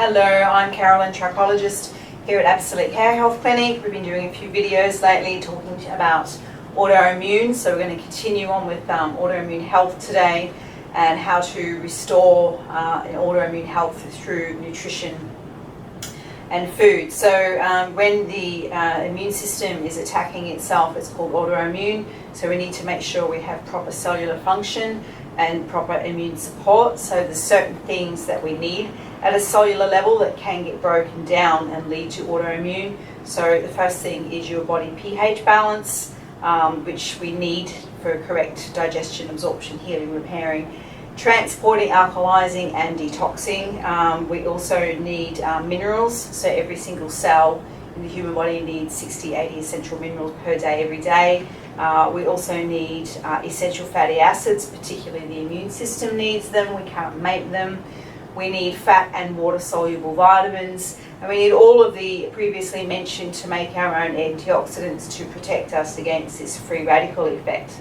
Hello, I'm Carolyn, trichologist here at Absolute Hair Health Clinic. We've been doing a few videos lately talking about autoimmune, so we're going to continue on with autoimmune health today and how to restore autoimmune health through nutrition and food. So when the immune system is attacking itself, it's called autoimmune, so we need to make sure we have proper cellular function and proper immune support. So there's certain things that we need at a cellular level that can get broken down and lead to autoimmune. So the first thing is your body pH balance, which we need for correct digestion, absorption, healing, repairing, transporting, alkalising and detoxing. We also need minerals, so every single cell in the human body needs 60-80 essential minerals per day every day. We also need essential fatty acids, particularly the immune system needs them, we can't make them. We need fat and water soluble vitamins, and we need all of the previously mentioned to make our own antioxidants to protect us against this free radical effect.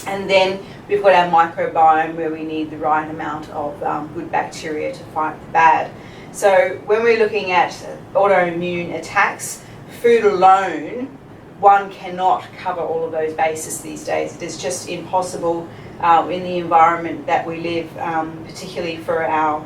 And then we've got our microbiome where we need the right amount of good bacteria to fight the bad. So when we're looking at autoimmune attacks, food alone, one cannot cover all of those bases these days. It is just impossible in the environment that we live, particularly for our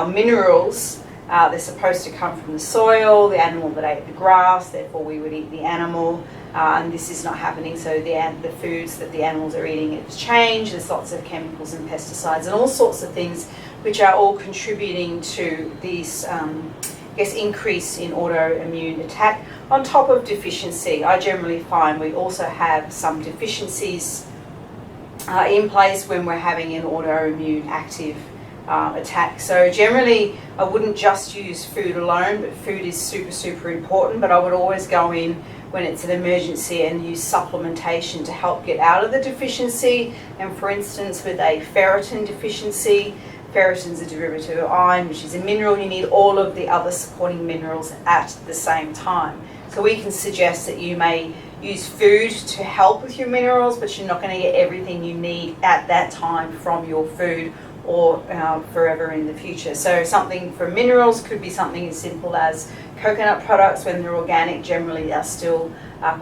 minerals. They're supposed to come from the soil, the animal that ate the grass, therefore we would eat the animal, and this is not happening. So the foods that the animals are eating have changed. There's lots of chemicals and pesticides and all sorts of things which are all contributing to this increase in autoimmune attack on top of deficiency. I generally find we also have some deficiencies in place when we're having an autoimmune active attack. So generally I wouldn't just use food alone, but food is super important, but I would always go in when it's an emergency and use supplementation to help get out of the deficiency. And for instance, with a ferritin deficiency, ferritin is a derivative of iron, which is a mineral. You need all of the other supporting minerals at the same time. So we can suggest that you may use food to help with your minerals, but you're not going to get everything you need at that time from your food or forever in the future. So something for minerals could be something as simple as coconut products. When they're organic, generally are still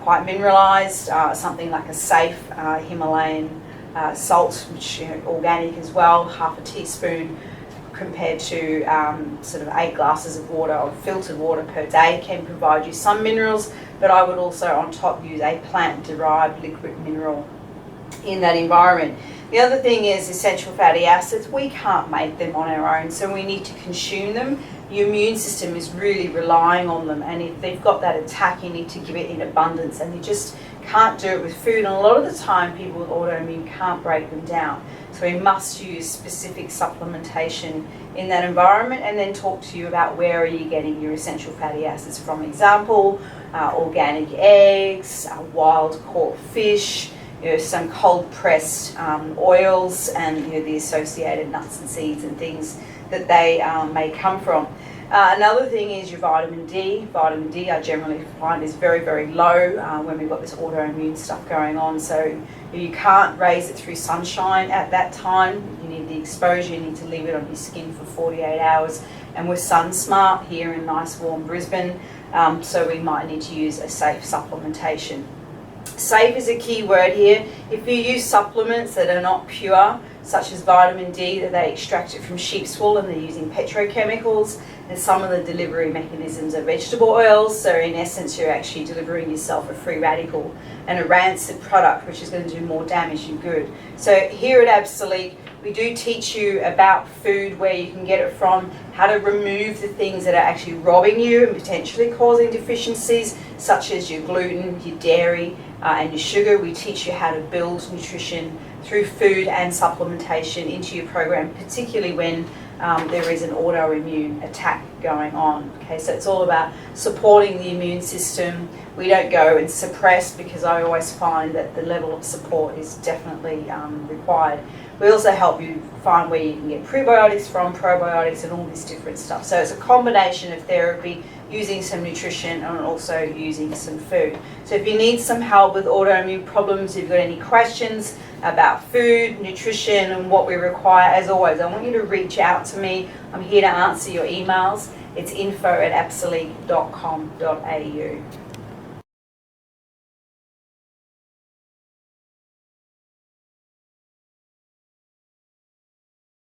quite mineralized. Something like a safe Himalayan salt, which organic as well, half a teaspoon compared to sort of 8 glasses of water or filtered water per day can provide you some minerals, but I would also on top use a plant-derived liquid mineral in that environment. The other thing is essential fatty acids. We can't make them on our own, so we need to consume them. Your immune system is really relying on them, and if they've got that attack, you need to give it in abundance, and you just can't do it with food. And a lot of the time people with autoimmune can't break them down, so we must use specific supplementation in that environment, and then talk to you about where are you getting your essential fatty acids from. Example, organic eggs, wild caught fish, some cold pressed oils, and the associated nuts and seeds and things that they may come from. Another thing is your vitamin D. Vitamin D I generally find is very low when we've got this autoimmune stuff going on. So you can't raise it through sunshine at that time. You need the exposure, you need to leave it on your skin for 48 hours. And we're sun smart here in nice warm Brisbane, so we might need to use a safe supplementation. Safe is a key word here. If you use supplements that are not pure, such as vitamin D, that they extract it from sheep's wool and they're using petrochemicals, and some of the delivery mechanisms are vegetable oils, so in essence you're actually delivering yourself a free radical and a rancid product, which is going to do more damage than good. So here at Absolute, we do teach you about food, where you can get it from, how to remove the things that are actually robbing you and potentially causing deficiencies, such as your gluten, your dairy, and your sugar. We teach you how to build nutrition through food and supplementation into your program, particularly when there is an autoimmune attack going on. Okay, so it's all about supporting the immune system, We don't go and suppress, because I always find that the level of support is definitely required. We also help you find where you can get prebiotics from, probiotics, and all this different stuff. So it's a combination of therapy, using some nutrition, and also using some food. So if you need some help with autoimmune problems, if you've got any questions about food, nutrition, and what we require, as always, I want you to reach out to me. I'm here to answer your emails. It's info@absolute.com.au.